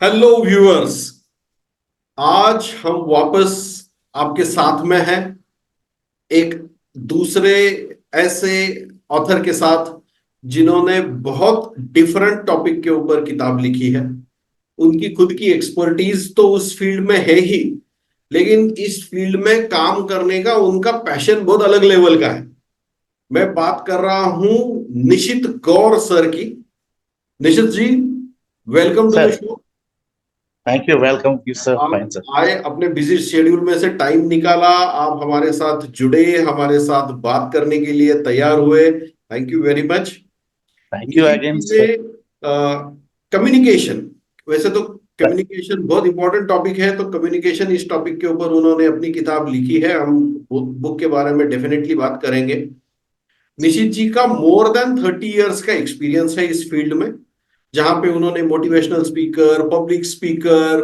Hello viewers. आज हम वापस आपके साथ में हैं एक दूसरे ऐसे ऑथर के साथ जिन्होंने बहुत डिफरेंट टॉपिक के ऊपर किताब लिखी है। उनकी खुद की एक्सपर्टीज तो उस फील्ड में है ही, लेकिन इस फील्ड में काम करने का उनका पैशन बहुत अलग लेवल का है। मैं बात कर रहा हूं निशित गौर सर की। Nishit ji, welcome to the sir, show. Thank you. Welcome you sir. Fine आप सर। आए, अपने बिजी शेड्यूल में से टाइम निकाला, आप हमारे साथ जुड़े, हमारे साथ बात करने के लिए तैयार हुए। Thank you very much. Thank you Nishit again ji sir. ने कम्युनिकेशन, वैसे तो कम्युनिकेशन बहुत इंपॉर्टेंट टॉपिक है, तो कम्युनिकेशन इस टॉपिक के ऊपर उन्होंने अपनी किताब लिखी है। हम बुक के बारे में डेफिनेटली बात करेंगे। निशित जी का मोर देन 30 इयर्स का एक्सपीरियंस है इस फील्ड में, जहां पे उन्होंने मोटिवेशनल स्पीकर, पब्लिक स्पीकर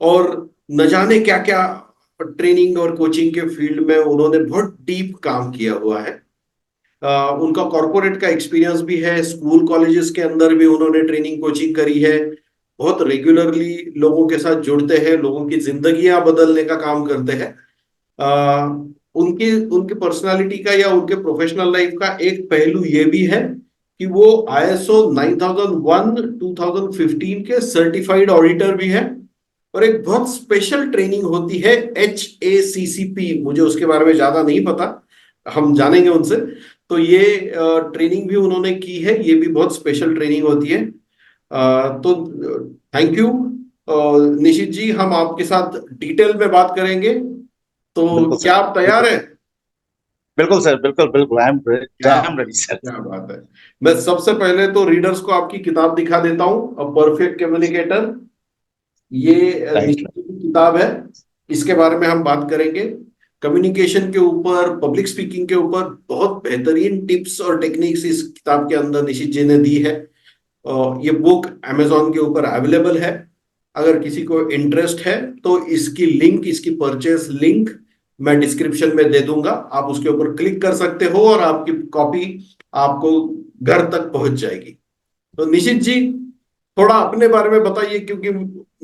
और न जाने क्या क्या ट्रेनिंग और कोचिंग के फील्ड में उन्होंने बहुत डीप काम किया हुआ है। उनका कॉरपोरेट का एक्सपीरियंस भी है, स्कूल कॉलेजेस के अंदर भी उन्होंने ट्रेनिंग कोचिंग करी है। बहुत रेगुलरली लोगों के साथ जुड़ते हैं, लोगों की जिंदगियां बदलने का काम करते हैं। आ, उनकी उनकी पर्सनालिटी का या उनके प्रोफेशनल लाइफ का एक पहलू ये भी है कि वो आईएसओ 9001 2015 के सर्टिफाइड ऑडिटर भी है। और एक बहुत स्पेशल ट्रेनिंग होती है HACCP, मुझे उसके बारे में ज्यादा नहीं पता, हम जानेंगे उनसे। तो ये ट्रेनिंग भी उन्होंने की है, ये भी बहुत स्पेशल ट्रेनिंग होती है। तो थैंक यू निशित जी, हम आपके साथ डिटेल में बात करेंगे। तो बिल्कुल सर। क्या आप तैयार बिल्कुल। हैं? बिल्कुल सर। बिल्कुल बिल्कुल। क्या आई एम रेडी सर। क्या बात है। मैं सबसे पहले तो रीडर्स को आपकी किताब दिखा देता हूं, अ परफेक्ट कम्युनिकेटर। ये राइट। निश्चित की किताब है। इसके बारे में हम बात करेंगे। कम्युनिकेशन के ऊपर, पब्लिक स्पीकिंग के ऊपर बहुत बेहतरीन टिप्स और टेक्निक्स इस किताब के अंदर निशित जी ने दी है। ये बुक अमेजोन के ऊपर अवेलेबल है। अगर किसी को इंटरेस्ट है तो इसकी लिंक, इसकी परचेस लिंक मैं डिस्क्रिप्शन में दे दूंगा। आप उसके ऊपर क्लिक कर सकते हो और आपकी कॉपी आपको घर तक पहुंच जाएगी। तो निशित जी, थोड़ा अपने बारे में बताइए, क्योंकि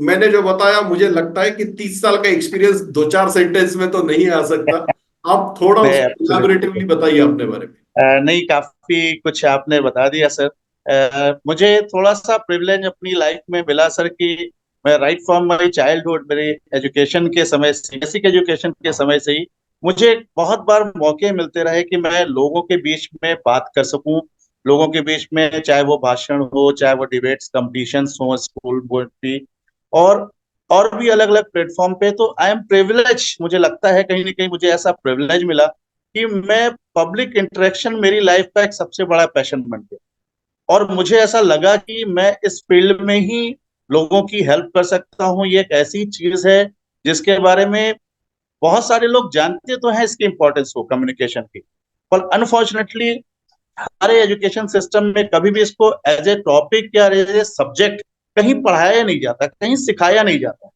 मैंने जो बताया मुझे लगता है कि 30 साल का एक्सपीरियंस दो चार सेंटेंस में तो नहीं आ सकता। आप थोड़ा नहीं, उसको एब्सोल्युटली। इलाबोरेटिवली बताइए अपने बारे में। नहीं, काफी कुछ आपने बता दिया सर। मुझे थोड़ा सा प्रिविलेज अपनी लाइफ में मिला सर कि मैं राइट फ्रॉम माई चाइल्डहुड, मेरे एजुकेशन के समय से, बेसिक एजुकेशन के समय से ही मुझे बहुत बार मौके मिलते रहे कि मैं लोगों के बीच में बात कर सकूं। लोगों के बीच में, चाहे वो भाषण हो, चाहे वो डिबेट्स कॉम्पिटिशन्स हो स्कूल बोर्ड की, और और भी अलग अलग प्लेटफॉर्म पे। तो आई एम प्रिविलेज, मुझे लगता है कहीं ना कहीं मुझे ऐसा प्रिविलेज मिला कि मैं, पब्लिक इंटरेक्शन मेरी लाइफ का एक सबसे बड़ा पैशन बन गया। और मुझे ऐसा लगा कि मैं इस फील्ड में ही लोगों की हेल्प कर सकता हूँ। ये एक ऐसी चीज है जिसके बारे में बहुत सारे लोग जानते तो हैं, इसकी इंपॉर्टेंस को, कम्युनिकेशन की, पर अनफॉर्चुनेटली हमारे एजुकेशन सिस्टम में कभी भी इसको एज ए टॉपिक या एज ए सब्जेक्ट कहीं पढ़ाया नहीं जाता, कहीं सिखाया नहीं जाता।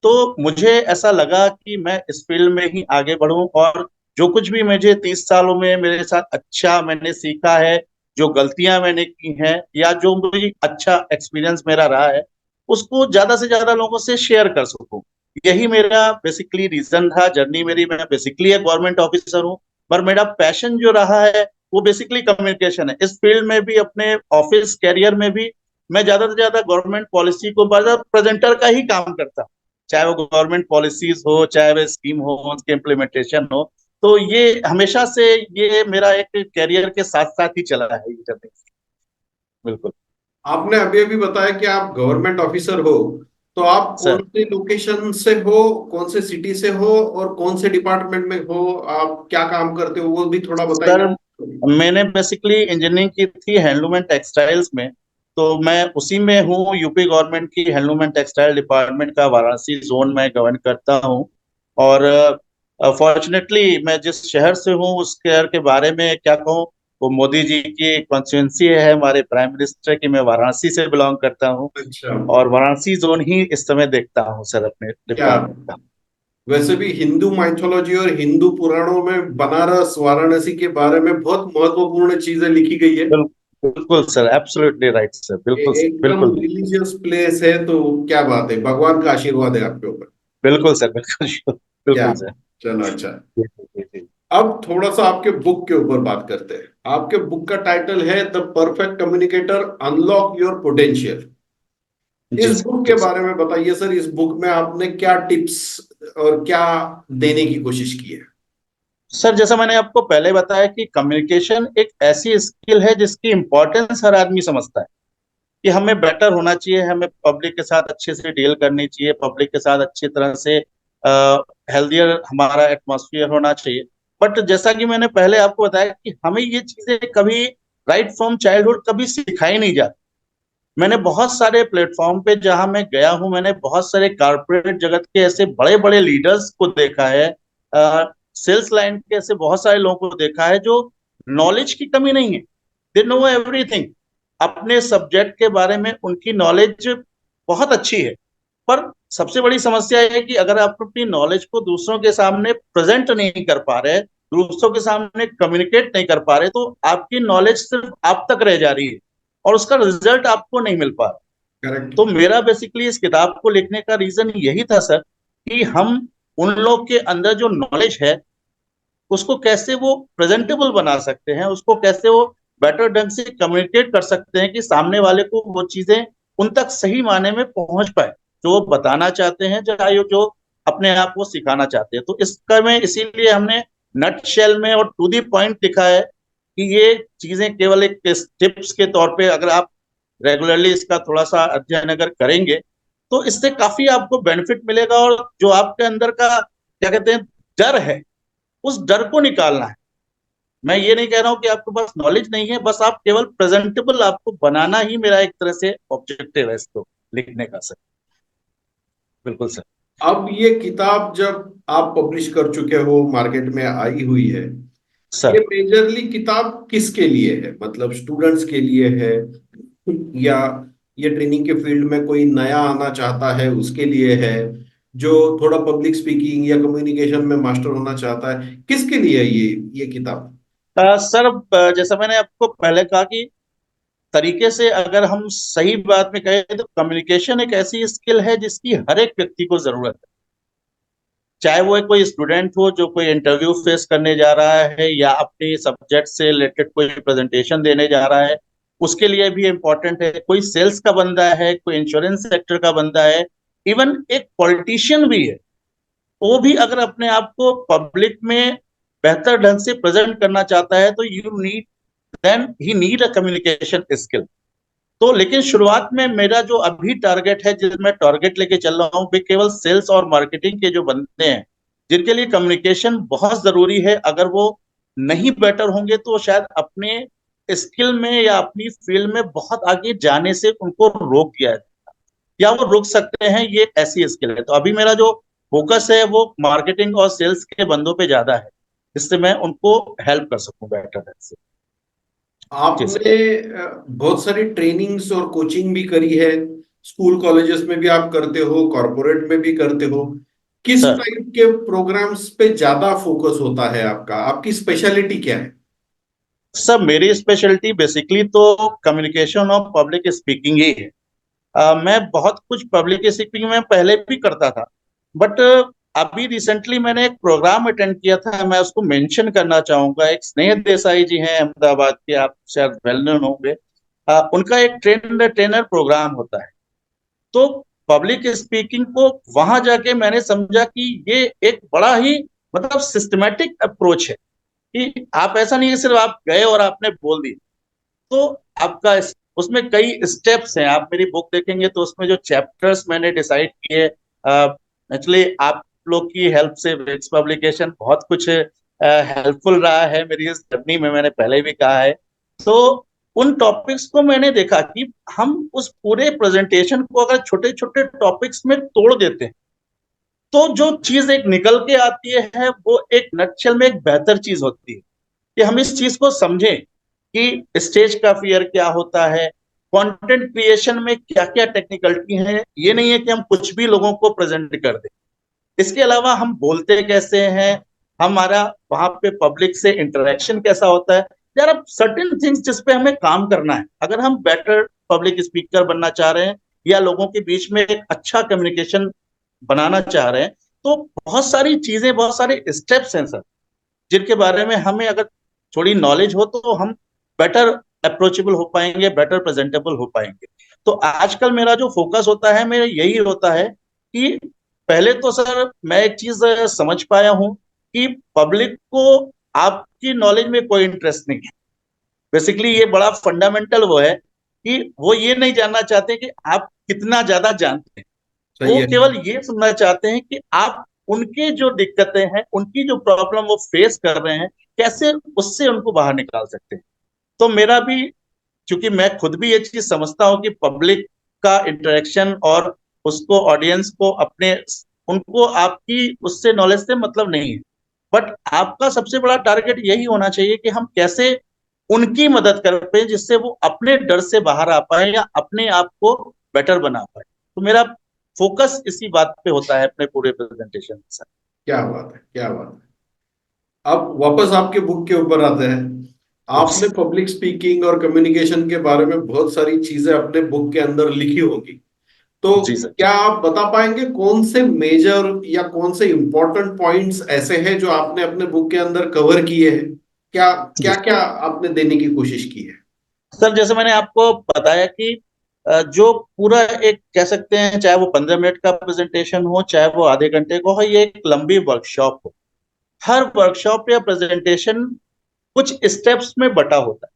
तो मुझे ऐसा लगा कि मैं इस फील्ड में ही आगे बढ़ूं, और जो कुछ भी मुझे 30 सालों में मेरे साथ अच्छा मैंने सीखा है, जो गलतियां मैंने की हैं, या जो मुझे अच्छा एक्सपीरियंस मेरा रहा है, उसको ज्यादा से ज्यादा लोगों से शेयर कर सकूं। यही मेरा बेसिकली रीजन था जर्नी मेरी। मैं बेसिकली एक गवर्नमेंट ऑफिसर हूँ, पर मेरा पैशन जो रहा है वो बेसिकली कम्युनिकेशन है। इस फील्ड में भी, अपने ऑफिस कैरियर में भी, मैं ज्यादा से ज्यादा गवर्नमेंट पॉलिसी को प्रेजेंटर का ही काम करता हूँ। चाहे वो गवर्नमेंट पॉलिसीज हो, चाहे वो स्कीम हो, उसके इम्प्लीमेंटेशन हो। तो ये हमेशा से, ये मेरा एक कैरियर के साथ साथ ही चला है ये जर्नी। बिल्कुल आपने अभी अभी बताया कि आप गवर्नमेंट ऑफिसर हो, तो आप कौन सर। से लोकेशन से हो, कौन से सिटी से हो और कौन से डिपार्टमेंट में हो? आप क्या काम करते हो वो भी थोड़ा सर, बताइए। मैंने बेसिकली इंजीनियरिंग की थी हैंडलूम एंड टेक्सटाइल्स में। तो मैं उसी में हूँ, यूपी गवर्नमेंट की हैंडलूम एंड टेक्सटाइल डिपार्टमेंट का वाराणसी जोन में गवर्न करता हूँ। और फॉर्चुनेटली मैं जिस शहर से हूँ उस शहर के बारे में क्या कहूँ, वो मोदी जी की कॉन्स्टिट्यूंसी है, हमारे प्राइम मिनिस्टर की। मैं वाराणसी से बिलोंग करता हूँ, अच्छा। और वाराणसी जोन ही इस समय देखता हूँ सर, अपने क्या, डिपार्टमेंट का। वैसे भी हिंदू माइथोलॉजी और हिंदू पुराणों में बनारस वाराणसी के बारे में बहुत महत्वपूर्ण चीजें लिखी गई है। बिल्कुल सर, एब्सोल्युटली राइट सर, बिल्कुल सर, एकदम बिल्कुल रिलीजियस प्लेस है, तो क्या बात है, भगवान का आशीर्वाद है आपके ऊपर। बिल्कुल सर, बिल्कुल sure, क्या, बिल्कुल सर। चलो अच्छा। जी जी जी जी। अब थोड़ा सा आपके बुक के ऊपर बात करते हैं। आपके बुक का टाइटल है the perfect communicator, unlock your potential. जी इस सर, बुक के जी सर। बारे में बताइए सर, इस बुक में आपने क्या टिप्स और क्या देने की कोशिश की है? सर जैसा मैंने आपको पहले बताया कि कम्युनिकेशन एक ऐसी स्किल है जिसकी इंपॉर्टेंस हर आदमी समझता है, कि हमें बेटर होना चाहिए, हमें पब्लिक के साथ अच्छे से डील करनी चाहिए, पब्लिक के साथ अच्छी तरह से हेल्दियर हमारा एटमॉस्फेयर होना चाहिए। बट जैसा कि मैंने पहले आपको बताया कि हमें ये चीजें कभी राइट फ्रॉम चाइल्डहुड कभी सिखाई नहीं जाती। मैंने बहुत सारे प्लेटफॉर्म पे जहां मैं गया हूं, मैंने बहुत सारे कारपोरेट जगत के ऐसे बड़े बड़े लीडर्स को देखा है, सेल्स लाइन के ऐसे बहुत सारे लोगों को देखा है जो नॉलेज की कमी नहीं है, दे नो एवरीथिंग। अपने सब्जेक्ट के बारे में उनकी नॉलेज बहुत अच्छी है। पर सबसे बड़ी समस्या यह है कि अगर आप अपनी नॉलेज को दूसरों के सामने प्रेजेंट नहीं कर पा रहे, दूसरों के सामने कम्युनिकेट नहीं कर पा रहे, तो आपकी नॉलेज सिर्फ आप तक रह जा रही है और उसका रिजल्ट आपको नहीं मिल पा रहा। करेक्ट। तो मेरा बेसिकली इस किताब को लिखने का रीजन यही था सर, कि हम उन लोग के अंदर जो नॉलेज है उसको कैसे वो प्रेजेंटेबल बना सकते हैं, उसको कैसे वो बेटर ढंग से कम्युनिकेट कर सकते हैं कि सामने वाले को वो चीजें उन तक सही मायने में पहुंच पाए, जो वो बताना चाहते हैं, चाहे जो अपने आप को सिखाना चाहते हैं। तो इसका में इसीलिए हमने नट शेल में और टू दी पॉइंट लिखा है कि ये चीजें केवल एक टिप्स के तौर पे अगर आप रेगुलरली इसका थोड़ा सा अध्ययन अगर करेंगे तो इससे काफी आपको बेनिफिट मिलेगा। और जो आपके अंदर का क्या कहते हैं डर है, उस डर को निकालना है। मैं ये नहीं कह रहा हूं कि आपके पास नॉलेज नहीं है, बस आप केवल प्रेजेंटेबल आपको बनाना ही मेरा एक तरह से ऑब्जेक्टिव है इसको लिखने का सर। बिल्कुल सर। अब ये किताब जब आप पब्लिश कर चुके हो, मार्केट में आई हुई है, ये सर मेजरली किताब किसके लिए है? मतलब स्टूडेंट्स के लिए है, या ये ट्रेनिंग के फील्ड में कोई नया आना चाहता है उसके लिए है, जो थोड़ा पब्लिक स्पीकिंग या कम्युनिकेशन में मास्टर होना चाहता है, किसके लिए है ये किताब? सर जैसा मैंने आपको पहले कहा कि तरीके से अगर हम सही बात में कहें तो कम्युनिकेशन एक ऐसी स्किल है जिसकी हर एक व्यक्ति को जरूरत है। चाहे वो कोई स्टूडेंट हो जो कोई इंटरव्यू फेस करने जा रहा है या अपने सब्जेक्ट से रिलेटेड कोई प्रेजेंटेशन देने जा रहा है, उसके लिए भी इम्पोर्टेंट है। कोई सेल्स का बंदा है, कोई इंश्योरेंस सेक्टर का बंदा है, इवन एक पॉलिटिशियन भी है, वो भी अगर अपने आप को पब्लिक में बेहतर ढंग से प्रेजेंट करना चाहता है तो you need then he need a communication skill. तो लेकिन शुरुआत में मेरा जो अभी टारगेट है, जिसमें टारगेट लेके चल रहा हूँ, वे केवल सेल्स और मार्केटिंग के जो बंदे हैं जिनके लिए कम्युनिकेशन बहुत जरूरी है। अगर वो नहीं बेटर होंगे तो शायद अपने स्किल में या अपनी फील्ड में बहुत आगे जाने से उनको रोक दिया है, या वो रुक सकते हैं। ये ऐसी स्किल है, तो अभी मेरा जो फोकस है वो मार्केटिंग और सेल्स के बंदों पे ज्यादा है, जिससे मैं उनको हेल्प कर सकूं बेटर ढंग से। जी सर। आपने बहुत सारी ट्रेनिंग्स और कोचिंग भी करी है, स्कूल कॉलेजेस में भी आप करते हो, कॉरपोरेट में भी करते हो। किस सर टाइप के प्रोग्राम्स पे ज्यादा फोकस होता है आपका? आपकी स्पेशलिटी क्या है? सर मेरी स्पेशलिटी बेसिकली तो कम्युनिकेशन और पब्लिक स्पीकिंग ही है। मैं बहुत कुछ पब्लिक स्पीकिंग में पहले भी करता था, बट अभी रिसेंटली मैंने एक प्रोग्राम अटेंड किया था, मैं उसको मेंशन करना चाहूंगा। एक स्नेह देसाई जी हैं अहमदाबाद के, आप शायद वेल नोन होंगे। उनका एक ट्रेनर प्रोग्राम होता है। तो पब्लिक स्पीकिंग को वहां जाके मैंने समझा कि ये एक बड़ा ही मतलब सिस्टमेटिक अप्रोच है, कि आप ऐसा नहीं है सिर्फ आप गए और आपने बोल दी। तो आपका उसमें कई स्टेप्स हैं। आप मेरी बुक देखेंगे तो उसमें जो चैप्टर्स मैंने डिसाइड किए, एक्चुअली आप लोग की हेल्प से विक्स पब्लिकेशन बहुत कुछ हेल्पफुल रहा है मेरी इस जर्नी में, मैंने पहले भी कहा है। तो उन टॉपिक्स को मैंने देखा कि हम उस पूरे प्रेजेंटेशन को अगर छोटे छोटे टॉपिक्स में तोड़ देते हैं तो जो चीज एक निकल के आती है वो एक नटशेल में एक बेहतर चीज होती है। कि हम इस चीज को समझें कि स्टेज का फियर क्या होता है, कंटेंट क्रिएशन में क्या क्या टेक्निकलिटी है। ये नहीं है कि हम कुछ भी लोगों को प्रेजेंट कर दें, इसके अलावा हम बोलते कैसे हैं, हमारा वहां पे पब्लिक से इंटरेक्शन कैसा होता है। देयर आर सर्टेन थिंग्स जिस पे हमें काम करना है। अगर हम बेटर पब्लिक स्पीकर बनना चाह रहे हैं या लोगों के बीच में एक अच्छा कम्युनिकेशन बनाना चाह रहे हैं, तो बहुत सारी चीजें, बहुत सारे स्टेप्स हैं सर, जिनके बारे में हमें अगर थोड़ी नॉलेज हो तो हम बेटर अप्रोचेबल हो पाएंगे, बेटर प्रेजेंटेबल हो पाएंगे। तो आजकल मेरा जो फोकस होता है, मेरा यही होता है कि पहले तो सर मैं एक चीज समझ पाया हूं कि पब्लिक को आपकी नॉलेज में कोई इंटरेस्ट नहीं है। बेसिकली ये बड़ा फंडामेंटल वो है कि वो ये नहीं जानना चाहते कि आप कितना ज्यादा जानते हैं। सही वो है। केवल ये सुनना चाहते हैं कि आप उनके जो दिक्कतें हैं, उनकी जो प्रॉब्लम वो फेस कर रहे हैं, कैसे उससे उनको बाहर निकाल सकते हैं। तो मेरा भी, क्योंकि मैं खुद भी ये चीज समझता हूँ कि पब्लिक का इंटरेक्शन और उसको, ऑडियंस को अपने, उनको आपकी उससे नॉलेज से मतलब नहीं है, बट आपका सबसे बड़ा टारगेट यही होना चाहिए कि हम कैसे उनकी मदद कर पाए, जिससे वो अपने डर से बाहर आ पाए या अपने आप को बेटर बना पाए। तो मेरा फोकस इसी बात पे होता है अपने पूरे प्रेजेंटेशन में सर। क्या बात है, क्या बात है। अब वापस आपके बुक के ऊपर आते हैं। आपने पब्लिक स्पीकिंग और कम्युनिकेशन के बारे में बहुत सारी चीजें अपने बुक के अंदर लिखी होगी, तो जी सर। क्या आप बता पाएंगे कौन से मेजर या कौन से इंपॉर्टेंट पॉइंट्स ऐसे हैं जो आपने अपने बुक के अंदर कवर किए हैं? क्या जी क्या क्या आपने देने की कोशिश की है? सर, जैसे मैंने आपको बताया कि जो पूरा एक कह सकते हैं, चाहे वो 15 मिनट का प्रेजेंटेशन हो, चाहे वो आधे घंटे का हो, ये एक लंबी वर्कशॉप हो। हर वर्कशॉप या प्रेजेंटेशन कुछ स्टेप्स में बटा होता है।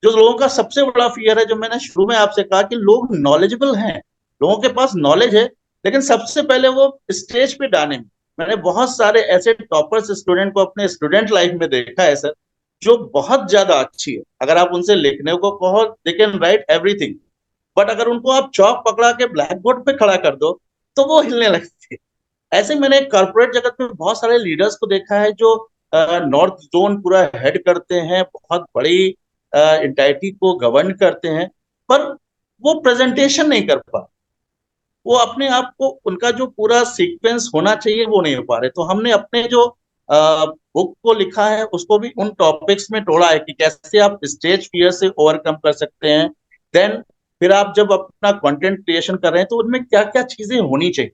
जो लोगों का सबसे बड़ा फियर है, जो मैंने शुरू में आपसे कहा कि लोग नॉलेजेबल हैं, लोगों के पास नॉलेज है, लेकिन सबसे पहले वो स्टेज पे डालने में। मैंने बहुत सारे ऐसे टॉपर्स स्टूडेंट को अपने स्टूडेंट लाइफ में देखा है सर, जो बहुत ज्यादा अच्छी है। अगर आप उनसे लिखने को कहो, they can write everything, but अगर उनको आप चौक पकड़ा के ब्लैक बोर्ड पे खड़ा कर दो तो वो हिलने लगती है। ऐसे मैंने कॉर्पोरेट जगत में बहुत सारे लीडर्स को देखा है जो नॉर्थ जोन पूरा हेड करते हैं, बहुत बड़ी इंटाइटी को गवर्न करते हैं, पर वो प्रेजेंटेशन नहीं कर पा, वो अपने आप को, उनका जो पूरा सीक्वेंस होना चाहिए वो नहीं हो पा रहे। तो हमने अपने जो बुक को लिखा है उसको भी उन टॉपिक्स में तोड़ा है कि कैसे आप स्टेज फियर से ओवरकम कर सकते हैं। देन फिर आप जब अपना कंटेंट क्रिएशन कर रहे हैं तो उनमें क्या क्या चीजें होनी चाहिए,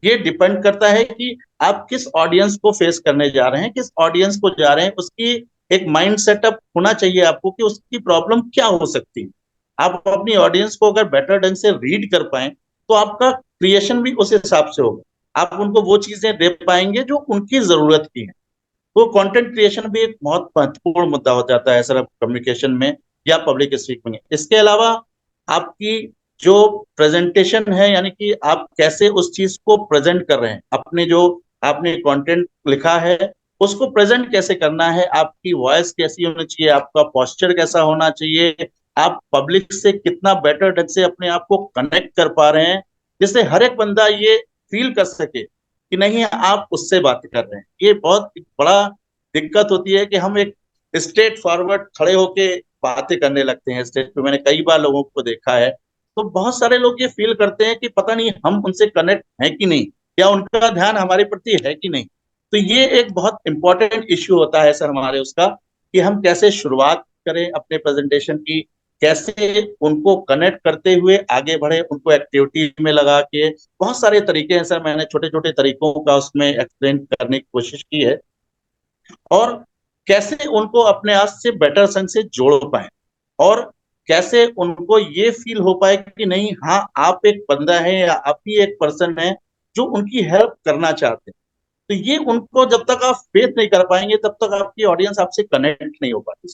ये डिपेंड करता है कि आप किस ऑडियंस को फेस करने जा रहे हैं, किस ऑडियंस को जा रहे हैं, उसकी एक माइंड सेटअप होना चाहिए आपको कि उसकी प्रॉब्लम क्या हो सकती है। आप अपनी ऑडियंस को अगर बेटर ढंग से रीड कर पाए तो आपका क्रिएशन भी उस हिसाब से होगा, आप उनको वो चीजें दे पाएंगे जो उनकी जरूरत की है। तो कंटेंट क्रिएशन भी एक बहुत महत्वपूर्ण मुद्दा हो जाता है सर कम्युनिकेशन में या पब्लिक स्पीकिंग में। इसके अलावा आपकी जो प्रेजेंटेशन है, यानी कि आप कैसे उस चीज को प्रेजेंट कर रहे हैं, अपने जो आपने कंटेंट लिखा है उसको प्रेजेंट कैसे करना है, आपकी वॉइस कैसी होनी चाहिए, आपका पोस्चर कैसा होना चाहिए, आप पब्लिक से कितना बेटर ढंग से अपने आप को कनेक्ट कर पा रहे हैं, जिससे हर एक बंदा ये फील कर सके कि नहीं आप उससे बात कर रहे हैं। ये बहुत एक बड़ा दिक्कत होती है कि हम एक स्ट्रेट फॉरवर्ड खड़े होके बातें करने लगते हैं स्टेज पे। मैंने कई बार लोगों को देखा है, तो बहुत सारे लोग ये फील करते हैं कि पता नहीं हम उनसे कनेक्ट हैं कि नहीं, या उनका ध्यान हमारे प्रति है कि नहीं। तो ये एक बहुत इंपॉर्टेंट इश्यू होता है सर हमारे उसका, कि हम कैसे शुरुआत करें अपने प्रेजेंटेशन की, कैसे उनको कनेक्ट करते हुए आगे बढ़े, उनको एक्टिविटी में लगा के। बहुत सारे तरीके हैं सर, मैंने छोटे छोटे तरीकों का उसमें एक्सप्लेन करने की कोशिश की है, और कैसे उनको अपने आप से बेटर संग से जोड़ पाए, और कैसे उनको ये फील हो पाए कि नहीं, हाँ आप एक बंदा है या आप ही एक पर्सन है जो उनकी हेल्प करना चाहते हैं। तो ये उनको जब तक आप फेथ नहीं कर पाएंगे तब तक आपकी ऑडियंस आपसे कनेक्ट नहीं हो पाती।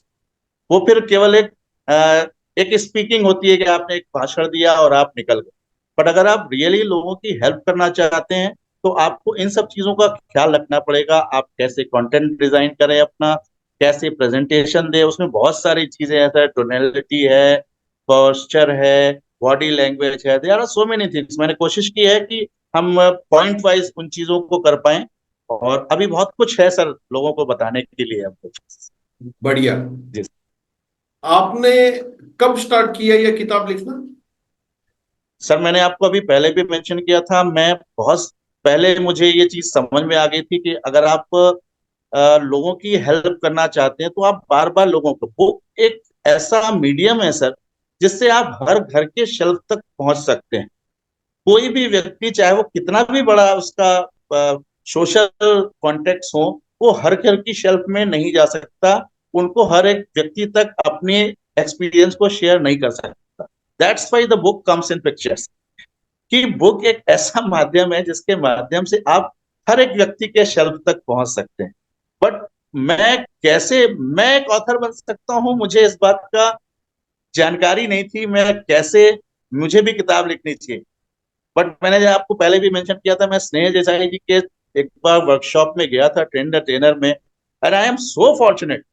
वो फिर केवल एक स्पीकिंग होती है कि आपने एक भाषण दिया और आप निकल गए। बट अगर आप रियली लोगों की हेल्प करना चाहते हैं तो आपको इन सब चीजों का ख्याल रखना पड़ेगा। आप कैसे कंटेंट डिजाइन करें अपना, कैसे प्रेजेंटेशन दे, उसमें बहुत सारी चीजें हैं सर, टोनैलिटी है, पोस्चर है, बॉडी लैंग्वेज है, there are so many things. मैंने कोशिश की है कि हम पॉइंट वाइज उन चीजों को कर पाए, और अभी बहुत कुछ है सर लोगों को बताने के लिए हमको। बढ़िया। जी आपने कब स्टार्ट किया यह किताब लिखना? सर, मैंने आपको अभी पहले भी मेंशन किया था, मैं बहुत पहले मुझे ये चीज समझ में आ गई थी कि अगर आप लोगों की हेल्प करना चाहते हैं, तो आप बार बार लोगों को, वो एक ऐसा मीडियम है सर जिससे आप हर घर के शेल्फ तक पहुंच सकते हैं। कोई भी व्यक्ति, चाहे वो कितना भी बड़ा उसका सोशल कॉन्टेक्ट हो, वो हर घर की शेल्फ में नहीं जा सकता, उनको हर एक व्यक्ति तक अपने एक्सपीरियंस को शेयर नहीं कर सकता। That's why the book comes in pictures, कि बुक एक ऐसा माध्यम है जिसके माध्यम से आप हर एक व्यक्ति के शेल्फ तक पहुंच सकते हैं। बट मैं एक ऑथर बन सकता हूं, मुझे इस बात का जानकारी नहीं थी, मैं कैसे, मुझे भी किताब लिखनी चाहिए। बट मैंने जो आपको पहले भी मेंशन किया था, मैं स्नेह देसाई जी के एक बार वर्कशॉप में गया था, ट्रेनर में, and I am so fortunate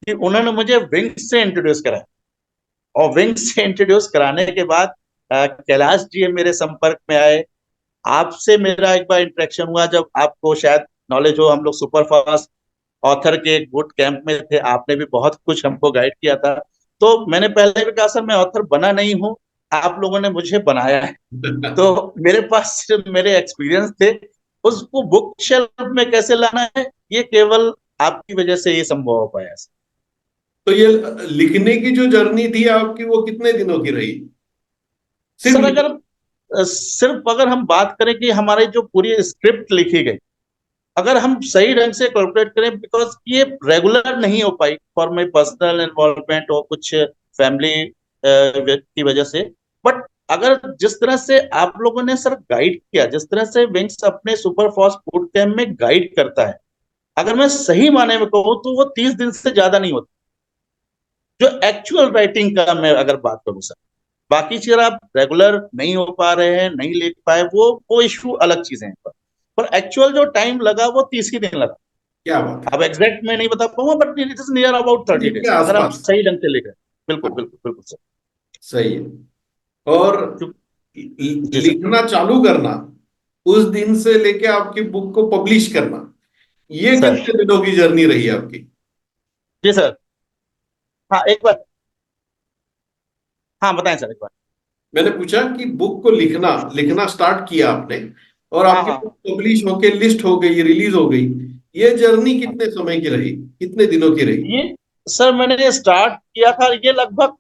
कि उन्होंने मुझे विंग्स से इंट्रोड्यूस कराया। और विंग्स से इंट्रोड्यूस कराने के बाद कैलाश जी मेरे संपर्क में आए। आपसे मेरा एक बार इंटरेक्शन हुआ, जब आपको शायद नॉलेज हो, हम लोग सुपर फास्ट ऑथर के एक बूट कैंप में थे, आपने भी बहुत कुछ हमको गाइड किया था। तो मैंने पहले भी कहा, सर मैं ऑथर बना नहीं हूँ, आप लोगों ने मुझे बनाया है। तो मेरे पास सिर्फ मेरे एक्सपीरियंस थे, उसको बुक शेल्फ में कैसे लाना है, ये केवल आपकी वजह से ये संभव हो पाया। तो ये लिखने की जो जर्नी थी आपकी, वो कितने दिनों की रही? सिर्फ सर सिर्फ अगर हम बात करें कि हमारी जो पूरी स्क्रिप्ट लिखी गई, अगर हम सही ढंग से कैलकुलेट करें, बिकॉज ये रेगुलर नहीं हो पाई फॉर माई पर्सनल इन्वॉल्वमेंट और कुछ फैमिली की वजह से। बट अगर जिस तरह से आप लोगों ने सर गाइड किया, जिस तरह से विंग्स अपने सुपर फास्ट बूट कैंप में गाइड करता है, अगर मैं सही माने में कहूँ तो वो 30 दिन से ज्यादा नहीं होती, जो एक्चुअल राइटिंग का मैं अगर बात करूँ सर। बाकी चीज आप रेगुलर नहीं हो पा रहे हैं, नहीं लिख पाए, वो इशू अलग चीजें हैं। पर एक्चुअल जो टाइम लगा वो 30 ही दिन लगा। क्या बात है। अब एग्जैक्ट मैं नहीं बता पाऊंगा, but it is near about 30 days, के अगर हम आसपास। सही ढंग से लिख रहे हैं। बिल्कुल हाँ, बिल्कुल बिल्कुल सर। सही है। और क्यों- जी सर। लिखना चालू करना, उस दिन से लेके आपकी बुक को पब्लिश करना, ये सर कितने दिनों की जर्नी रही आपकी? जी सर। हाँ एक बार, हाँ बताएं सर एक बार। मैंने पूछा कि बुक को लिखना लिखना स्टार्ट किया आपने, और हाँ आपकी हाँ। बुक पब्लिश होके लिस्ट हो गई, रिलीज हो गई, ये जर्नी कितने समय की रही, कितने दिनों की रही? ये सर मैंने स्टार्ट किया था, ये लगभग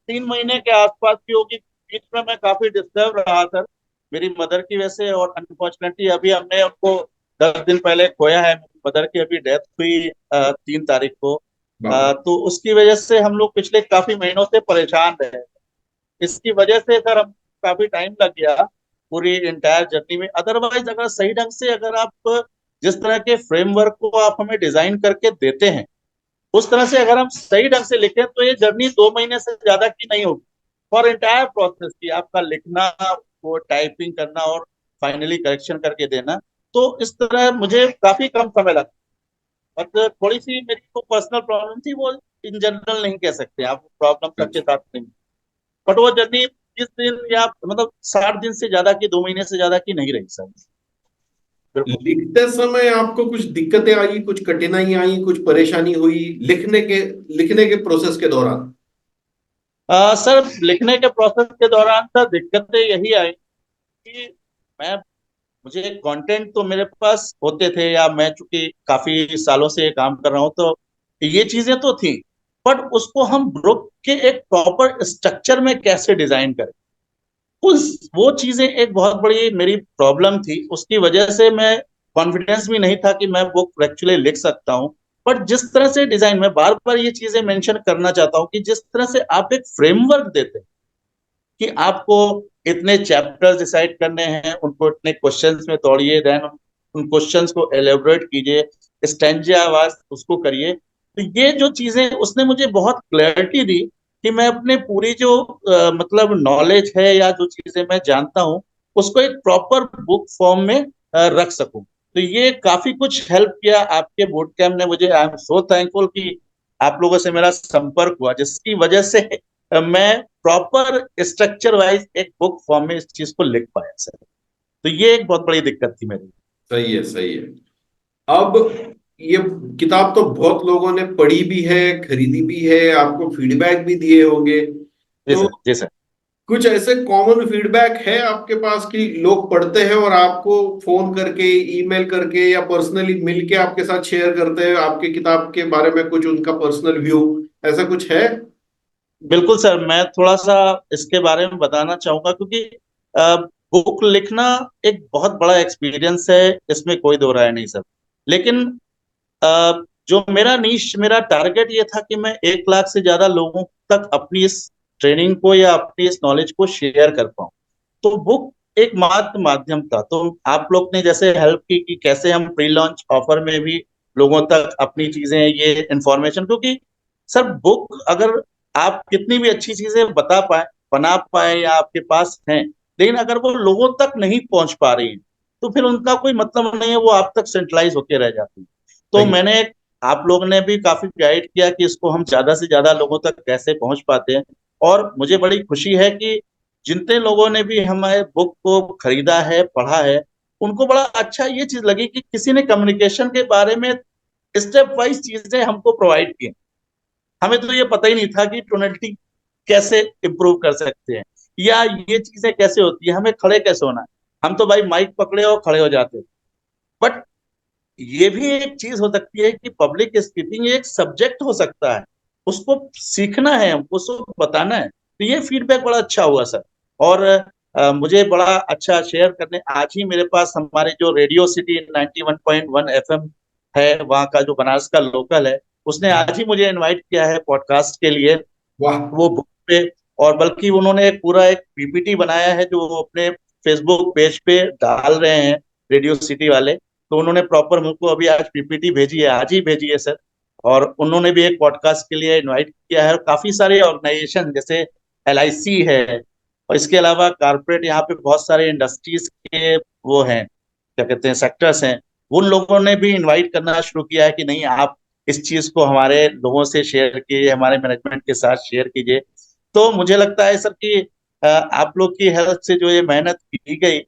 3 महीने के आसपास की होगी। बीच में मैं काफी डिस्टर्ब रहा सर, मेरी मदर की वजह से, और अनफॉर्चुनेटली अभी हमने उनको 10 दिन पहले खोया है। मदर की अभी डेथ हुई 3 तारीख को। बाप रे। तो उसकी वजह से हम लोग पिछले काफी महीनों से परेशान रहे। इसकी वजह से सर हम काफी टाइम लग गया पूरी इंटायर जर्नी में। अदरवाइज अगर सही ढंग से, अगर आप जिस तरह के फ्रेमवर्क को आप हमें डिजाइन करके देते हैं, उस तरह से अगर हम सही ढंग से लिखें, तो ये जर्नी 2 महीने से ज्यादा की नहीं होगी। फॉर एंटायर प्रोसेस की, आपका लिखना, वो टाइपिंग करना और फाइनली करेक्शन करके देना, तो इस तरह मुझे काफी कम समय लगा। और थोड़ी सी मेरी को पर्सनल प्रॉब्लम थी, वो इन जनरल नहीं कह सकते आप, प्रॉब्लम सबके अच्छा। साथ नहीं। बट वो जर्नी 30 दिन या मतलब 60 दिन से ज्यादा की, 2 महीने से ज्यादा की नहीं रही सर। बिल्कुल। लिखते समय आपको कुछ दिक्कतें आई, कुछ कठिनाई आई, कुछ परेशानी हुई लिखने के प्रोसेस के दौरान? सर लिखने के प्रोसेस के दौरान सर दिक्कतें यही आई कि मैं, मुझे कंटेंट तो मेरे पास होते थे, या मैं चूंकि काफी सालों से ये काम कर रहा हूँ, तो ये चीजें तो थी। बट उसको हम बुक के एक प्रॉपर स्ट्रक्चर में कैसे डिजाइन करें, उस वो चीजें एक बहुत बड़ी मेरी प्रॉब्लम थी। उसकी वजह से मैं, कॉन्फिडेंस भी नहीं था कि मैं बुक एक्चुअली लिख सकता हूँ। बट जिस तरह से डिजाइन, मैं बार बार ये चीजें मेंशन करना चाहता हूँ, कि जिस तरह से आप एक फ्रेमवर्क देते हैं कि आपको इतने चैप्टर्स डिसाइड करने हैं, उनको इतने क्वेश्चंस में तोड़िए, देन उन क्वेश्चंस को एलेबोरेट कीजिए, स्टैंजा आवाज उसको करिए। तो ये जो चीजें उसने मुझे बहुत क्लैरिटी दी कि मैं अपने पूरी जो मतलब नॉलेज है, या जो चीजें मैं जानता हूँ, उसको एक प्रॉपर बुक फॉर्म में रख सकूं। तो ये काफी कुछ हेल्प किया आपके बूट कैम्प ने मुझे। आई एम सो थैंकफुल कि आप लोगों से मेरा संपर्क हुआ, जिसकी वजह से मैं प्रॉपर स्ट्रक्चर वाइज एक बुक फॉर्म में इस चीज को लिख पाया सर। तो ये एक बहुत बड़ी दिक्कत थी मेरी। सही है, सही है। अब ये किताब तो बहुत लोगों ने पढ़ी भी है, खरीदी भी है, आपको फीडबैक भी दिए होंगे, जी तो सर जी सर। कुछ ऐसे कॉमन फीडबैक है आपके पास कि लोग पढ़ते हैं और आपको फोन करके, ईमेल करके या पर्सनली मिल के आपके साथ शेयर करते हैं आपके किताब के बारे में, कुछ उनका पर्सनल व्यू, ऐसा कुछ है? बिल्कुल सर, मैं थोड़ा सा इसके बारे में बताना चाहूंगा, क्योंकि बुक लिखना एक बहुत बड़ा एक्सपीरियंस है, इसमें कोई दो राय नहीं सर। लेकिन जो मेरा नीश, मेरा टारगेट ये था कि मैं 1 लाख से ज्यादा लोगों तक अपनी इस ट्रेनिंग को या अपनी इस नॉलेज को शेयर कर पाऊँ। तो बुक एक मात्र माध्यम था। तो आप लोग ने जैसे हेल्प की कि कैसे हम प्री लॉन्च ऑफर में भी लोगों तक अपनी चीजें, ये इंफॉर्मेशन, क्योंकि सर बुक अगर आप कितनी भी अच्छी चीजें बता पाए, बना पाए या आपके पास हैं, लेकिन अगर वो लोगों तक नहीं पहुंच पा रही है तो फिर उनका कोई मतलब नहीं है, वो आप तक सेंट्रलाइज होके रह जाती है। तो सही। मैंने, आप लोग ने भी काफी गाइड किया कि इसको हम ज्यादा से ज्यादा लोगों तक कैसे पहुंच पाते हैं। और मुझे बड़ी खुशी है कि जितने लोगों ने भी हमारे बुक को खरीदा है, पढ़ा है, उनको बड़ा अच्छा ये चीज लगी कि किसी ने कम्युनिकेशन के बारे में स्टेप वाइज चीजें हमको प्रोवाइड की। हमें तो ये पता ही नहीं था कि टोनलिटी कैसे इम्प्रूव कर सकते हैं, या ये चीजें कैसे होती है, हमें खड़े कैसे होना है। हम तो भाई माइक पकड़े और खड़े हो जाते हैं। बट ये भी एक चीज हो सकती है कि पब्लिक स्पीकिंग एक सब्जेक्ट हो सकता है, उसको सीखना है हमको, उसको बताना है। तो ये फीडबैक बड़ा अच्छा हुआ सर। और मुझे बड़ा अच्छा शेयर करने, आज ही मेरे पास हमारे जो रेडियो सिटी 91.1 एफएम है, वहाँ का जो बनारस का लोकल है, उसने आज ही मुझे इनवाइट किया है पॉडकास्ट के लिए, वाह। वो बुक पे। और बल्कि उन्होंने एक पूरा एक पीपीटी बनाया है जो वो अपने फेसबुक पेज पे डाल रहे हैं, रेडियो सिटी वाले। तो उन्होंने प्रॉपर मुझको अभी आज पीपीटी भेजी है, आज ही भेजी है सर। और उन्होंने भी एक पॉडकास्ट के लिए इनवाइट किया है, और काफी सारे ऑर्गेनाइजेशन जैसे एलआईसी है, और इसके अलावा कारपोरेट यहाँ पे बहुत सारे इंडस्ट्रीज के वो हैं, क्या कहते हैं, सेक्टर्स हैं। उन लोगों ने भी इनवाइट करना शुरू किया है कि नहीं, आप इस चीज को हमारे लोगों से शेयर कीजिए, हमारे मैनेजमेंट के साथ शेयर कीजिए। तो मुझे लगता है सर कि आप लोग की हेल्प से जो ये मेहनत की गई,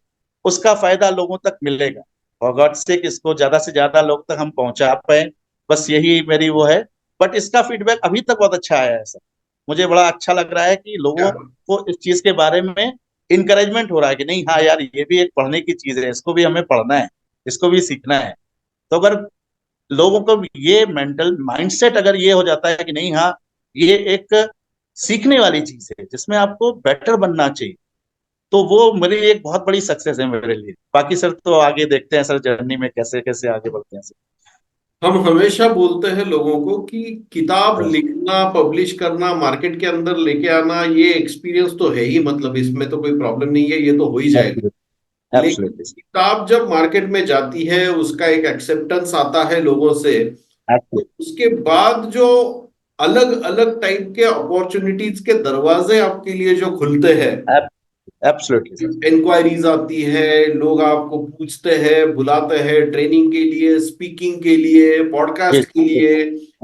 उसका फायदा लोगों तक मिलेगा, और गॉड से कि इसको ज्यादा से ज्यादा लोग तक हम पहुंचा पाए, बस यही मेरी वो है। बट इसका फीडबैक अभी तक बहुत अच्छा आया है सर। मुझे बड़ा अच्छा लग रहा है कि क्या लोगों को इस चीज के बारे में इंकरेजमेंट हो रहा है कि नहीं, हाँ यार, ये भी एक पढ़ने की चीज है, इसको भी हमें पढ़ना है, इसको भी सीखना है। तो अगर लोगों को ये मेंटल माइंडसेट अगर ये हो जाता है कि नहीं, हाँ, ये एक सीखने वाली चीज है जिसमें आपको बेटर बनना चाहिए, तो वो मेरे लिए एक बहुत बड़ी सक्सेस है मेरे लिए। बाकी सर तो आगे देखते हैं सर, जर्नी में कैसे कैसे आगे बढ़ते हैं सर। हम हमेशा बोलते हैं लोगों को कि किताब सर, लिखना, पब्लिश करना, मार्केट के अंदर लेके आना, ये एक्सपीरियंस तो है ही, मतलब इसमें तो कोई प्रॉब्लम नहीं है, ये तो हो ही जाएगा। एब्सोल्युटली, लेकिन एब्सोल्युटली सर, किताब जब मार्केट में जाती है, उसका एक एक्सेप्टेंस आता है लोगों से, एब्सोल्युटली, उसके बाद जो अलग अलग टाइप के अपॉर्चुनिटीज के दरवाजे आपके लिए जो खुलते हैं, एब्सोल्युटली सर। इंक्वायरीज आती है, लोग आपको पूछते हैं, बुलाते हैं ट्रेनिंग के लिए, स्पीकिंग के लिए, जी, पॉडकास्ट के लिए,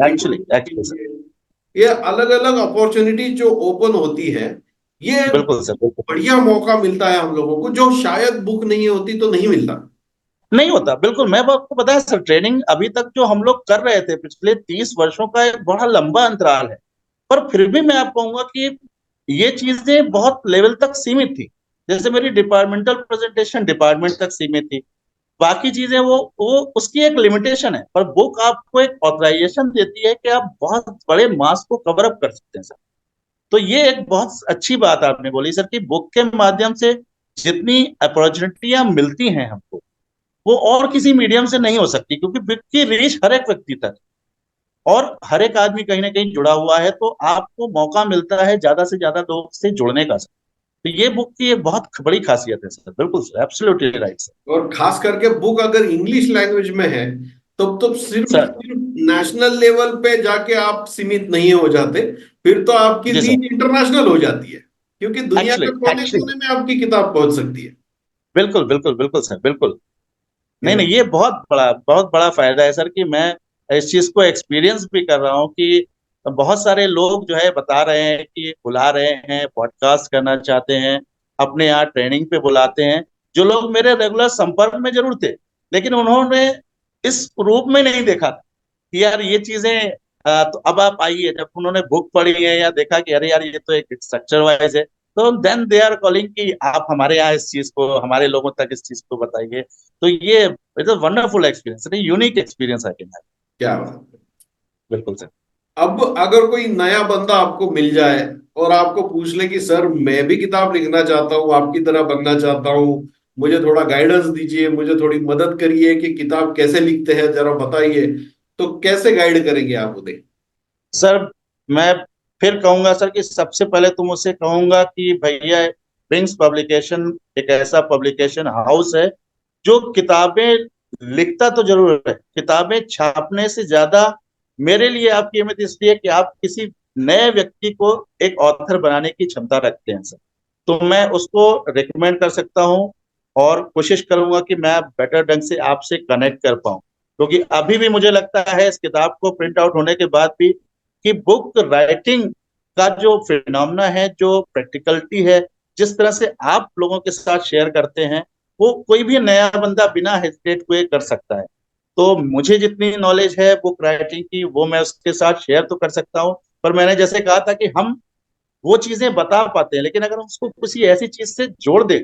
एक्चुअली इंटरव्यू के एक्चुअली सर, लिए, ये अलग अलग अपॉर्चुनिटी जो ओपन होती है, ये बिल्कुल सर, बिल्कुल। बढ़िया मौका मिलता है हम लोगों को, जो शायद बुक नहीं होती तो नहीं मिलता। नहीं होता, बिल्कुल। मैं आपको बताया सर, ट्रेनिंग अभी तक जो हम लोग कर रहे थे पिछले 30 वर्षों का एक बड़ा लंबा अंतराल है, पर फिर भी मैं आपको कहूंगा कि ये चीजें बहुत लेवल तक सीमित थी। जैसे मेरी डिपार्टमेंटल प्रेजेंटेशन डिपार्टमेंट तक सीमित थी, बाकी चीजें वो उसकी एक लिमिटेशन है। पर बुक आपको एक ऑथराइजेशन देती है कि आप बहुत बड़े मास को कवर अप कर सकते हैं सर। तो ये एक बहुत अच्छी बात आपने बोली सर, कि बुक के माध्यम से जितनी अपॉर्चुनिटियां मिलती हैं हमको, वो और किसी मीडियम से नहीं हो सकती, क्योंकि बुक की रीच हर एक व्यक्ति तक, और हर एक आदमी कहीं ना कहीं जुड़ा हुआ है, तो आपको मौका मिलता है ज्यादा से ज्यादा लोग से जुड़ने का सर। तो ये बुक की एक बहुत बड़ी खासियत है सर। बिल्कुल सर, एब्सोल्युटली राइट सर। और खास करके बुक अगर इंग्लिश लैंग्वेज में है, तब तो सिर्फ सर, सिर्फ नेशनल लेवल पे जाके आप सीमित नहीं हो जाते, फिर तो आपकी जी सर, रीच इंटरनेशनल हो जाती है, क्योंकि दुनिया एक्चुअली के कोने एक्चुअली कोने में आपकी किताब पहुंच सकती है। बिल्कुल बिल्कुल बिल्कुल सर, बिल्कुल। ये नहीं तो नहीं, ये बहुत बड़ा फायदा है सर, कि मैं इस चीज को एक्सपीरियंस भी कर रहा हूँ कि बहुत सारे लोग जो है बता रहे हैं कि बुला रहे हैं, पॉडकास्ट करना चाहते हैं, अपने यहाँ ट्रेनिंग पे बुलाते हैं। जो लोग मेरे रेगुलर संपर्क में जरूर थे, लेकिन उन्होंने इस रूप में नहीं देखा था कि यार ये चीजें, तो अब आप आइए, जब उन्होंने बुक पढ़ी है या देखा कि अरे यार, ये तो एक स्ट्रक्चर वाइज है, तो देन दे आर कॉलिंग कि आप हमारे यहाँ इस चीज को, हमारे लोगों तक इस चीज को बताइए। तो ये it's a wonderful experience, unique experience I can. क्या बात है। बिल्कुल सर। अब अगर कोई नया बंदा आपको मिल जाए और आपको पूछ ले कि सर मैं भी किताब लिखना चाहता हूँ, आपकी तरह बनना चाहता हूँ, मुझे थोड़ा गाइडेंस दीजिए, मुझे थोड़ी मदद करिए कि किताब कैसे लिखते हैं जरा बताइए, तो कैसे गाइड करेंगे आप उन्हें? सर मैं फिर कहूंगा सर कि सबसे पहले तो मुझसे कहूंगा कि भैया, प्रिंस पब्लिकेशन एक ऐसा पब्लिकेशन हाउस है जो किताबें लिखता तो जरूर है, किताबें छापने से ज्यादा मेरे लिए आपकी अहमियत इसलिए कि आप किसी नए व्यक्ति को एक ऑथर बनाने की क्षमता रखते हैं सर। तो मैं उसको रिकमेंड कर सकता हूँ और कोशिश करूंगा कि मैं बेटर ढंग से आपसे कनेक्ट कर पाऊँ, क्योंकि अभी भी मुझे लगता है इस किताब को प्रिंट आउट होने के बाद भी कि बुक राइटिंग का जो फिनोमेना है, जो प्रैक्टिकलिटी है, जिस तरह से आप लोगों के साथ शेयर करते हैं, वो कोई भी नया बंदा बिना हेजिटेट हुए कर सकता है। तो मुझे जितनी नॉलेज है बुक राइटिंग की वो मैं उसके साथ शेयर तो कर सकता हूँ, पर मैंने जैसे कहा था कि हम वो चीजें बता पाते हैं, लेकिन अगर हम उसको किसी ऐसी चीज से जोड़ दें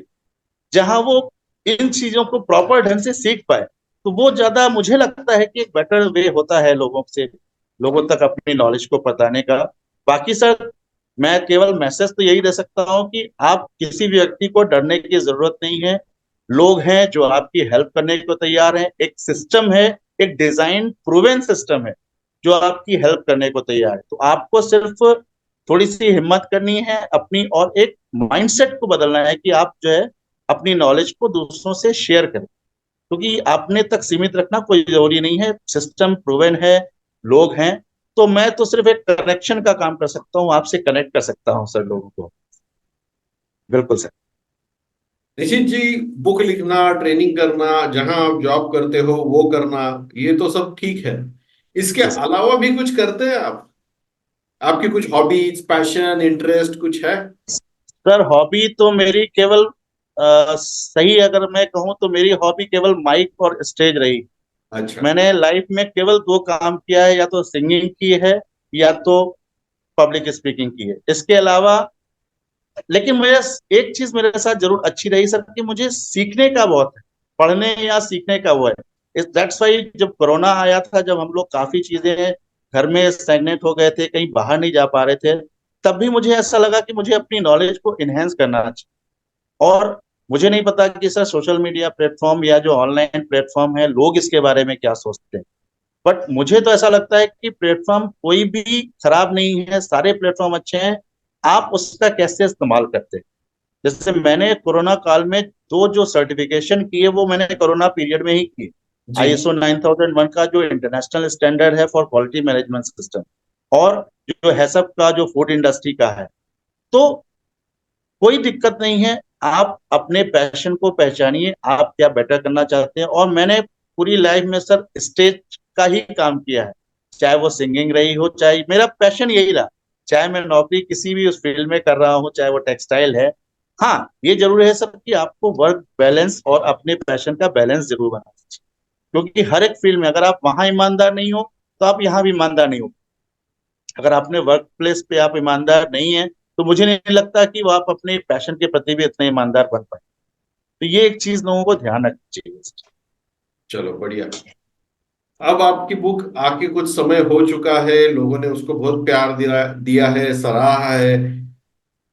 जहां वो इन चीजों को प्रॉपर ढंग से सीख पाए, तो वो ज्यादा मुझे लगता है कि एक बेटर वे होता है लोगों से, लोगों तक अपनी नॉलेज को बताने का। बाकी सर मैं केवल मैसेज तो यही दे सकता हूँ कि आप किसी भी व्यक्ति को डरने की जरूरत नहीं है। लोग हैं जो आपकी हेल्प करने को तैयार हैं, एक सिस्टम है, एक डिजाइन प्रूवन सिस्टम है जो आपकी हेल्प करने को तैयार है। तो आपको सिर्फ थोड़ी सी हिम्मत करनी है अपनी, और एक माइंडसेट को बदलना है कि आप जो है अपनी नॉलेज को दूसरों से शेयर करें, क्योंकि अपने तक सीमित रखना कोई जरूरी नहीं है, सिस्टम प्रूवन है, लोग हैं। तो मैं तो सिर्फ एक कनेक्शन का काम कर सकता हूँ, आपसे कनेक्ट कर सकता हूँ सर लोगों को। बिल्कुल सर। निशित जी, बुक लिखना, ट्रेनिंग करना, जहां आप जॉब करते हो वो करना, ये तो सब ठीक है। इसके जी सर। अलावा भी कुछ करते हैं आप? आपकी कुछ हॉबीज, पैशन, इंटरेस्ट कुछ है? सर हॉबी तो मेरी केवल सही अगर मैं कहूँ तो मेरी हॉबी केवल माइक और स्टेज रही। अच्छा। मैंने लाइफ में केवल दो काम किया है, या तो सिंगिंग की है या तो पब्लिक स्पीकिंग की है, इसके अलावा। लेकिन मेरा एक चीज मेरे साथ जरूर अच्छी रही सर कि मुझे सीखने का बहुत है, पढ़ने या सीखने का वो है। दैट्स वाई जब कोरोना आया था, जब हम लोग काफी चीजें घर में स्टैग्नेट हो गए थे, कहीं बाहर नहीं जा पा रहे थे, तब भी मुझे ऐसा लगा कि मुझे अपनी नॉलेज को इनहेंस करना चाहिए। और मुझे नहीं पता कि सर सोशल मीडिया प्लेटफॉर्म या जो ऑनलाइन प्लेटफॉर्म है लोग इसके बारे में क्या सोचते हैं, बट मुझे तो ऐसा लगता है कि प्लेटफॉर्म कोई भी खराब नहीं है, सारे प्लेटफॉर्म अच्छे हैं, आप उसका कैसे इस्तेमाल करते हैं। जैसे मैंने कोरोना काल में दो जो सर्टिफिकेशन किए वो मैंने कोरोना पीरियड में ही किए। जी। ISO 9001 का जो इंटरनेशनल स्टैंडर्ड है फॉर क्वालिटी मैनेजमेंट सिस्टम, और जो हैसअप का जो फूड इंडस्ट्री का है। तो कोई दिक्कत नहीं है, आप अपने पैशन को पहचानिए, आप क्या बेटर करना चाहते हैं। और मैंने पूरी लाइफ में सर स्टेज का ही काम किया है, चाहे वो सिंगिंग रही हो, चाहे मेरा पैशन यही रहा, चाहे मैं नौकरी किसी भी उस फील्ड में कर रहा हूँ, चाहे वो टेक्सटाइल है। हाँ ये जरूर है सर कि आपको वर्क बैलेंस और अपने पैशन का बैलेंस जरूर बनाना चाहिए, क्योंकि हर एक फील्ड में अगर आप वहां ईमानदार नहीं हो तो आप यहाँ भी ईमानदार नहीं हो। अगर अपने वर्क प्लेस पे आप ईमानदार नहीं है तो मुझे नहीं लगता कि वो आप अपने पैशन के प्रति भी इतने ईमानदार बन पाए। तो ये एक चीज लोगों को ध्यान रखनी चाहिए। चलो बढ़िया। अब आपकी बुक आके कुछ समय हो चुका है, लोगों ने उसको बहुत प्यार दिया दिया है, सराहा है।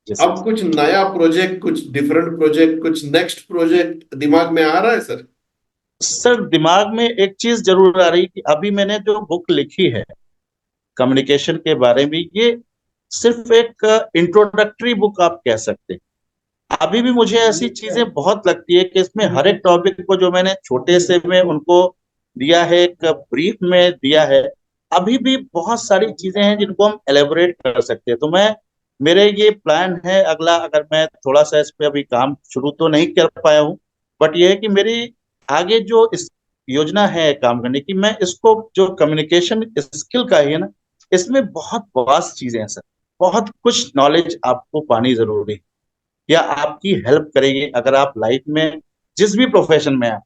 जी सर। अब कुछ नया प्रोजेक्ट, कुछ डिफरेंट प्रोजेक्ट, कुछ नेक्स्ट प्रोजेक्ट दिमाग में आ रहा है सर? सर दिमाग में एक चीज जरूर आ रही कि अभी मैंने जो बुक लिखी है कम्युनिकेशन के बारे में, ये सिर्फ एक इंट्रोडक्टरी बुक आप कह सकते हैं। अभी भी मुझे ऐसी चीजें बहुत लगती है कि इसमें हर एक टॉपिक को जो मैंने छोटे से में उनको दिया है, एक ब्रीफ में दिया है, अभी भी बहुत सारी चीजें हैं जिनको हम एलेबोरेट कर सकते हैं। तो मैं, मेरे ये प्लान है अगला, अगर मैं थोड़ा सा इस पे अभी काम शुरू तो नहीं कर पाया हूँ, बट ये है कि मेरी आगे जो इस योजना है काम करने की, मैं इसको जो कम्युनिकेशन स्किल का ही है ना, इसमें बहुत वास्ट चीजें हैं सर, बहुत कुछ नॉलेज आपको पानी जरूरी है, या आपकी हेल्प करेगी अगर आप लाइफ में जिस भी प्रोफेशन में हैं।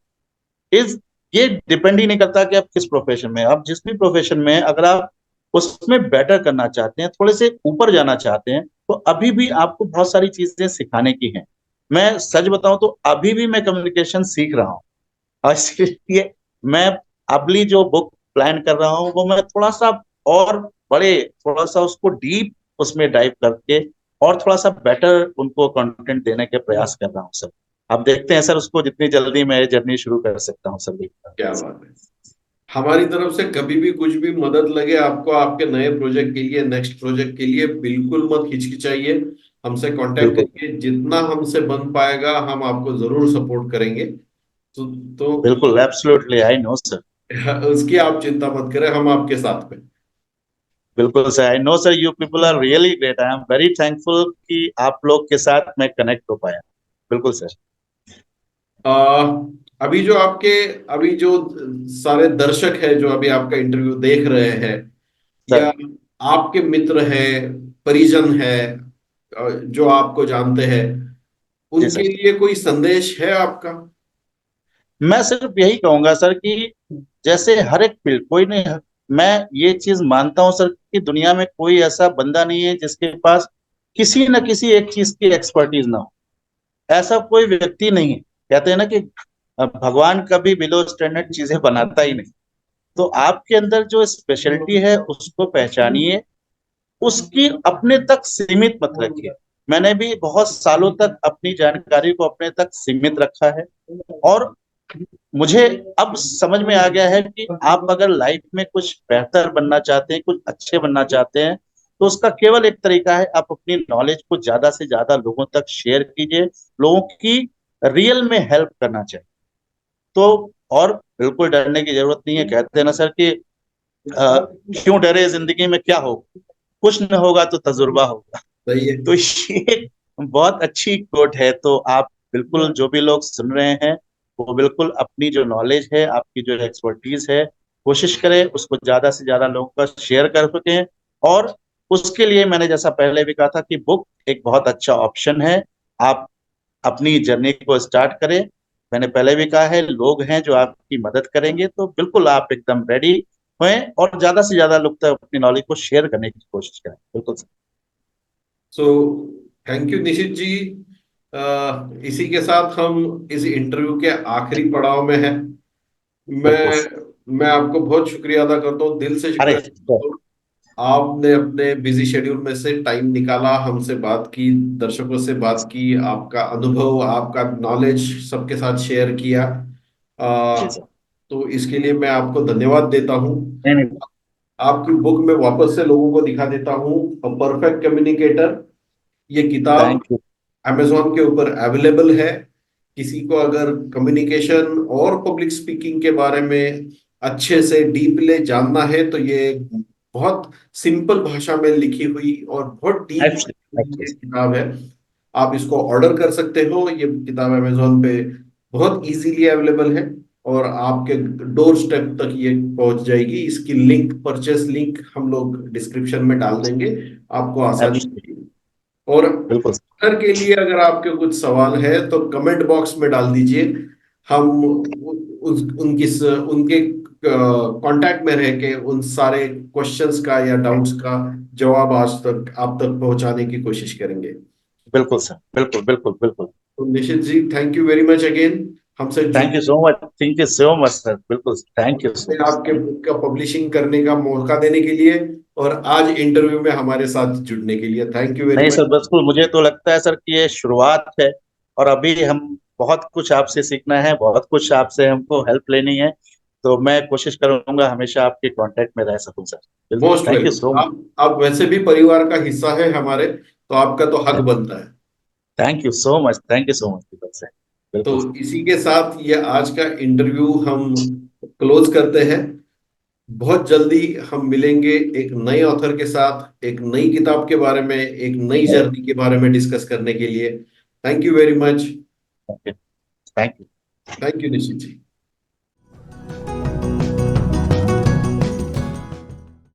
इस ये डिपेंड ही नहीं करता कि आप किस प्रोफेशन में हैं, आप जिस भी प्रोफेशन में हैं, अगर आप उसमें बेटर करना चाहते हैं, थोड़े से ऊपर जाना चाहते हैं, तो अभी भी आपको बहुत सारी चीजें सिखाने की हैं। मैं सच बताऊं तो अभी भी मैं कम्युनिकेशन सीख रहा हूँ, और इसलिए मैं अगली जो बुक प्लान कर रहा हूँ वो मैं थोड़ा सा और बड़े, थोड़ा सा उसको डीप उसमें डाइव करके और थोड़ा सा बेटर उनको कंटेंट देने के प्रयास कर रहा हूँ सर। अब देखते हैं सर, उसको जितनी जल्दी मैं जर्नी शुरू कर सकता हूँ सर। क्या बात है। हमारी तरफ से कभी भी कुछ भी मदद लगे आपको आपके नए प्रोजेक्ट के लिए, नेक्स्ट प्रोजेक्ट के लिए, बिल्कुल मत हिचकिचाइए, हमसे कांटेक्ट बिल्कुल करिए। जितना हमसे बन पाएगा हम आपको जरूर सपोर्ट करेंगे। तो बिल्कुल, एब्सोल्युटली, आई नो सर। उसकी आप चिंता मत करें, हम आपके साथ में। बिल्कुल sir, I know sir, you people are really great. I am very thankful कि आप लोग के साथ मैं कनेक्ट हो पाया। बिल्कुल सर। आ, अभी जो आपके, अभी जो सारे दर्शक हैं जो अभी आपका इंटरव्यू देख रहे हैं, या सर आपके मित्र हैं, परिजन हैं, जो आपको जानते हैं, जी उनके सर, लिए कोई संदेश है आपका? मैं सिर्फ यही कहूंगा सर कि जैसे हर एक फील्ड, कोई नहीं, मैं ये चीज मानता हूं सर कि दुनिया में कोई ऐसा बंदा नहीं है जिसके पास किसी न किसी एक चीज की एक्सपर्टीज ना हो। ऐसा कोई व्यक्ति नहीं है। कहते हैं ना कि भगवान कभी बिलो स्टैंडर्ड चीजें बनाता ही नहीं। तो आपके अंदर जो स्पेशलिटी है उसको पहचानिए, उसकी अपने तक सीमित मत रखिए। मैंने भी बहुत सालों तक अपनी जानकारी को अपने तक सीमित रखा है, और मुझे अब समझ में आ गया है कि आप अगर लाइफ में कुछ बेहतर बनना चाहते हैं, कुछ अच्छे बनना चाहते हैं, तो उसका केवल एक तरीका है, आप अपनी नॉलेज को ज्यादा से ज्यादा लोगों तक शेयर कीजिए, लोगों की रियल में हेल्प करना चाहिए। तो और बिल्कुल डरने की जरूरत नहीं है। कहते हैं ना सर कि क्यों डरे, जिंदगी में क्या हो, कुछ न होगा तो तजुर्बा होगा। सही है। तो ये बहुत अच्छी कोट है। तो आप बिल्कुल, जो भी लोग सुन रहे हैं, वो बिल्कुल अपनी जो नॉलेज है, आपकी जो एक्सपर्टीज है, कोशिश करें उसको ज्यादा से ज्यादा लोगों का शेयर कर सकें। और उसके लिए मैंने जैसा पहले भी कहा था कि बुक एक बहुत अच्छा ऑप्शन है। आप अपनी जर्नी को स्टार्ट करें। मैंने पहले भी कहा है, लोग हैं जो आपकी मदद करेंगे, तो बिल्कुल आप एकदम रेडी हुए और ज्यादा से ज्यादा लोग तक अपनी नॉलेज को शेयर करने की कोशिश करें। बिल्कुल sir. So thank you Nishit जी। इसी के साथ हम इस इंटरव्यू के आखिरी पड़ाव में हैं। बिल्कुल सर। मैं आपको बहुत शुक्रिया अदा करता हूँ, दिल से अरे शुक्रिया सर, करता हूँ। आपने अपने बिजी शेड्यूल में से टाइम निकाला, हमसे बात की, दर्शकों से बात की, आपका अनुभव, आपका नॉलेज सबके साथ शेयर किया। जी आ, सर। तो इसके लिए मैं आपको धन्यवाद देता हूँ। नहीं नहीं, आपकी बुक में वापस से लोगों को दिखा देता हूँ, अ परफेक्ट कम्युनिकेटर। ये किताब थैंक यू। अमेजोन के ऊपर अवेलेबल है। किसी को अगर कम्युनिकेशन और पब्लिक स्पीकिंग के बारे में अच्छे से डीपली जानना है, तो ये बहुत सिंपल भाषा में लिखी हुई और बहुत डीप ये एब्सोल्युटली। किताब है। आप इसको ऑर्डर कर सकते हो, ये किताब अमेजोन पे बहुत इजीली अवेलेबल है, और आपके डोर स्टेप तक ये पहुंच जाएगी। इसकी लिंक, परचेस लिंक हम लोग डिस्क्रिप्शन में डाल देंगे, आपको आसानी एब्सोल्युटली। होगी। और बिल्कुल उत्तर के लिए अगर आपके कुछ सवाल है तो कमेंट बॉक्स में डाल दीजिए। हम उनके कांटेक्ट में रह के उन सारे क्वेश्चंस का या डाउट्स का जवाब आज तक आप तक पहुंचाने की कोशिश करेंगे। बिल्कुल सर, बिल्कुल बिल्कुल बिल्कुल। तो Nishit ji, thank you very much again, हमसे जुड़ thank you so much, thank you so much sir. बिल्कुल, थैंक यू सो मच। आपके बुक का पब्लिशिंग करने का मौका देने के लिए, और आज इंटरव्यू में हमारे साथ जुड़ने के लिए थैंक यू वेरी नहीं मच। सर, बिल्कुल, मुझे तो लगता है सर कि ये शुरुआत है, और अभी हम बहुत कुछ आपसे सीखना है, बहुत कुछ आपसे हमको हेल्प लेनी है। तो मैं कोशिश करूंगा हमेशा आपके कांटेक्ट में रह सकूं सर। बिल्कुल, most thank you so welcome. Much. आप वैसे भी परिवार का हिस्सा है हमारे, तो आपका तो हक बनता है। Thank you so much, thank you so much Deepak sir. तो बिल्कुल। इसी के साथ ये आज का इंटरव्यू हम क्लोज करते हैं। बहुत जल्दी हम मिलेंगे एक नए ऑथर के साथ, एक नई किताब के बारे में, एक नई जर्नी के बारे में डिस्कस करने के लिए। Thank you very much. Thank you. Thank you Nishit ji.